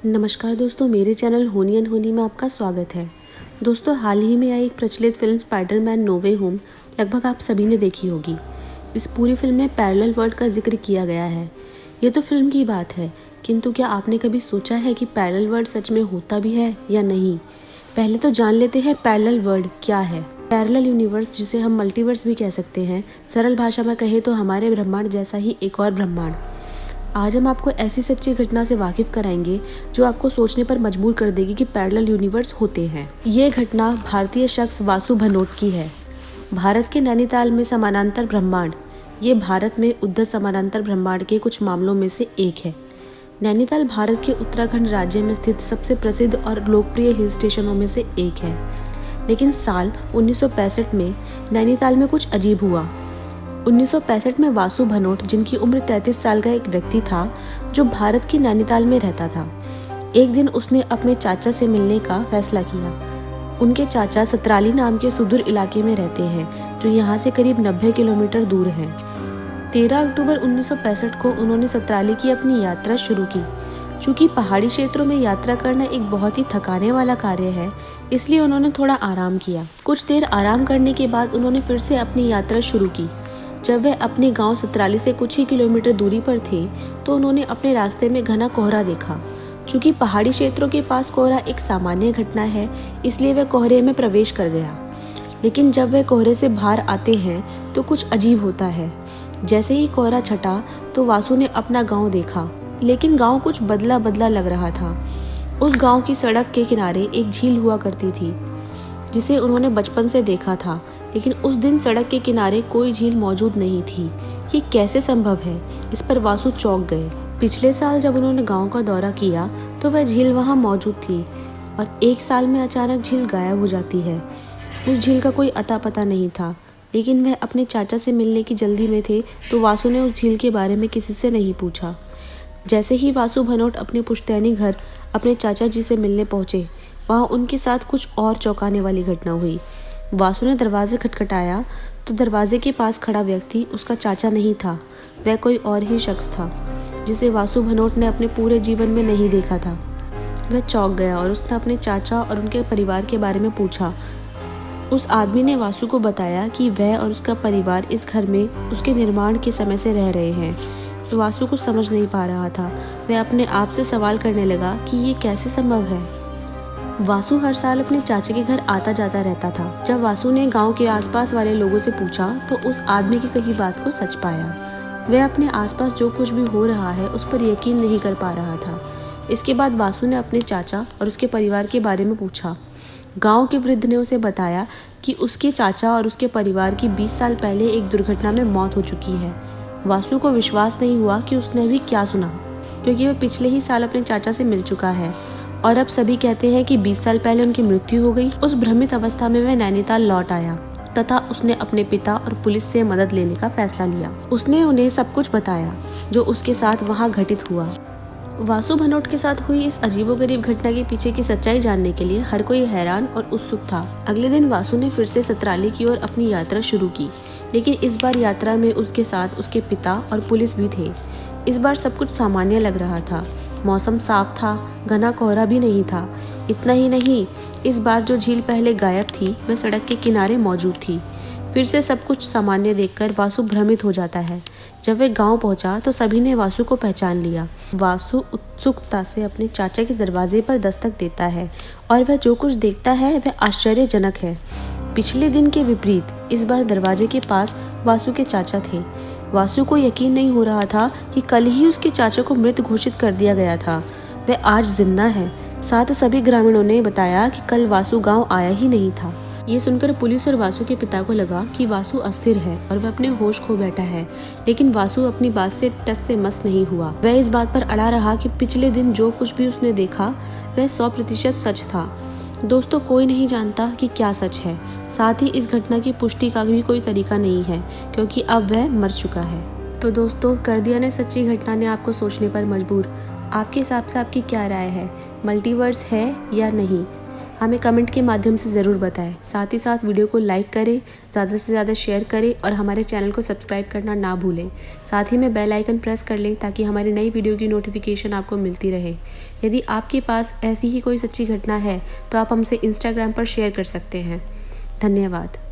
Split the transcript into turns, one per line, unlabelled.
नमस्कार दोस्तों, मेरे चैनल होनी एंड होनी में आपका स्वागत है। दोस्तों, हाल ही में आई एक प्रचलित फिल्म स्पाइडरमैन नो वे होम लगभग आप सभी ने देखी होगी। इस पूरी फिल्म में पैरेलल वर्ल्ड का जिक्र किया गया है। ये तो फिल्म की बात है, किंतु क्या आपने कभी सोचा है कि पैरेलल वर्ल्ड सच में होता भी है या नहीं? पहले तो जान लेते हैं पैरेलल वर्ल्ड क्या है। पैरेलल यूनिवर्स, जिसे हम मल्टीवर्स भी कह सकते हैं, सरल भाषा में कहे तो हमारे ब्रह्मांड जैसा ही एक और ब्रह्मांड। आज हम आपको ऐसी सच्ची घटना से वाकिफ कराएंगे जो आपको सोचने पर मजबूर कर देगी कि पैरेलल यूनिवर्स होते हैं। ये घटना भारतीय शख्स वासु भनोट की है। भारत के नैनीताल में समानांतर ब्रह्मांड, ये भारत में उद्धर समानांतर ब्रह्मांड के कुछ मामलों में से एक है। नैनीताल भारत के उत्तराखंड राज्य में स्थित सबसे प्रसिद्ध और लोकप्रिय हिल स्टेशनों में से एक है। लेकिन साल 1965 में नैनीताल में कुछ अजीब हुआ। 1965 में वासु भनोट, जिनकी उम्र 33 साल का एक व्यक्ति था जो भारत की नैनीताल में रहता था, एक दिन उसने अपने चाचा से मिलने का फैसला किया। उनके चाचा सतराली नाम के सुदूर इलाके में रहते हैं जो यहाँ से करीब 90 किलोमीटर दूर है। 13 अक्टूबर 1965 को उन्होंने सतराली की अपनी यात्रा शुरू की। चूँकि पहाड़ी क्षेत्रों में यात्रा करना एक बहुत ही थकाने वाला कार्य है, इसलिए उन्होंने थोड़ा आराम किया। कुछ देर आराम करने के बाद उन्होंने फिर से अपनी यात्रा शुरू की। जब वह अपने गांव सतराली से कुछ ही किलोमीटर दूरी पर थे तो उन्होंने अपने रास्ते में घना कोहरा देखा। चूँकि पहाड़ी क्षेत्रों के पास कोहरा एक सामान्य घटना है, इसलिए वह कोहरे में प्रवेश कर गया। लेकिन जब वह कोहरे से बाहर आते हैं तो कुछ अजीब होता है। जैसे ही कोहरा छटा तो वासु ने अपना गाँव देखा, लेकिन गाँव कुछ बदला बदला लग रहा था। उस गाँव की सड़क के किनारे एक झील हुआ करती थी जिसे उन्होंने बचपन से देखा था, लेकिन उस दिन सड़क के किनारे कोई झील मौजूद नहीं थी। ये कैसे संभव है? इस पर वासु चौंक गए। पिछले साल जब उन्होंने गांव का दौरा किया तो वह झील वहां मौजूद थी और एक साल में अचानक झील गायब हो जाती है। उस झील का कोई अता पता नहीं था, लेकिन वह अपने चाचा से मिलने की जल्दी में थे तो वासु ने उस झील के बारे में किसी से नहीं पूछा। जैसे ही वासु भनोट अपने पुश्तैनी घर अपने चाचा जी से मिलने पहुंचे, वहाँ उनके साथ कुछ और चौंकाने वाली घटना हुई। वासु ने दरवाजे खटखटाया तो दरवाजे के पास खड़ा व्यक्ति उसका चाचा नहीं था, वह कोई और ही शख्स था जिसे वासु भनोट ने अपने पूरे जीवन में नहीं देखा था। वह चौंक गया और उसने अपने चाचा और उनके परिवार के बारे में पूछा। उस आदमी ने वासु को बताया कि वह और उसका परिवार इस घर में उसके निर्माण के समय से रह रहे हैं। तो वासु कुछ समझ नहीं पा रहा था। वह अपने आप से सवाल करने लगा कि ये कैसे संभव है। वासु हर साल अपने चाचा के घर आता जाता रहता था। जब वासु ने गांव के आसपास वाले लोगों से पूछा तो उस आदमी की कही बात को सच पाया। वह अपने आसपास जो कुछ भी हो रहा है उस पर यकीन नहीं कर पा रहा था। इसके बाद वासु ने अपने चाचा और उसके परिवार के बारे में पूछा। गांव के वृद्ध ने उसे बताया कि उसके चाचा और उसके परिवार की 20 साल पहले एक दुर्घटना में मौत हो चुकी है। वासु को विश्वास नहीं हुआ कि उसने अभी क्या सुना, क्योंकि वह पिछले ही साल अपने चाचा से मिल चुका है और अब सभी कहते हैं कि 20 साल पहले उनकी मृत्यु हो गई। उस भ्रमित अवस्था में वह नैनीताल लौट आया तथा उसने अपने पिता और पुलिस से मदद लेने का फैसला लिया। उसने उन्हें सब कुछ बताया जो उसके साथ वहां घटित हुआ। वासु भनोट के साथ हुई इस अजीबोगरीब घटना के पीछे की सच्चाई जानने के लिए हर कोई हैरान और उत्सुक था। अगले दिन वासु ने फिर से सतराली की ओर अपनी यात्रा शुरू की, लेकिन इस बार यात्रा में उसके साथ उसके पिता और पुलिस भी थे। इस बार सब कुछ सामान्य लग रहा था। मौसम साफ था, घना कोहरा भी नहीं था। इतना ही नहीं, इस बार जो झील पहले गायब थी वह सड़क के किनारे मौजूद थी। फिर से सब कुछ सामान्य देखकर वासु भ्रमित हो जाता है। जब वह गांव पहुंचा तो सभी ने वासु को पहचान लिया। वासु उत्सुकता से अपने चाचा के दरवाजे पर दस्तक देता है और वह जो कुछ देखता है वह आश्चर्यजनक है। पिछले दिन के विपरीत इस बार दरवाजे के पास वासु के चाचा थे। वासु को यकीन नहीं हो रहा था कि कल ही उसके चाचा को मृत घोषित कर दिया गया था। वह आज जिंदा है। साथ सभी ग्रामीणों ने बताया कि कल वासु गांव आया ही नहीं था। ये सुनकर पुलिस और वासु के पिता को लगा कि वासु अस्थिर है और वह अपने होश खो बैठा है, लेकिन वासु अपनी बात से टस से मस नहीं हुआ। वह इस बात पर अड़ा रहा कि पिछले दिन जो कुछ भी उसने देखा वह 100% सच था। दोस्तों, कोई नहीं जानता कि क्या सच है। साथ ही इस घटना की पुष्टि का भी कोई तरीका नहीं है, क्योंकि अब वह मर चुका है। तो दोस्तों, कर दिया ने सच्ची घटना ने आपको सोचने पर मजबूर। आपके हिसाब से आपकी क्या राय है? मल्टीवर्स है या नहीं? हमें कमेंट के माध्यम से ज़रूर बताएं। साथ ही साथ वीडियो को लाइक करें, ज़्यादा से ज़्यादा शेयर करें और हमारे चैनल को सब्सक्राइब करना ना भूलें। साथ ही में बेल आइकन प्रेस कर लें ताकि हमारी नई वीडियो की नोटिफिकेशन आपको मिलती रहे। यदि आपके पास ऐसी ही कोई सच्ची घटना है तो आप हमसे इंस्टाग्राम पर शेयर कर सकते हैं। धन्यवाद।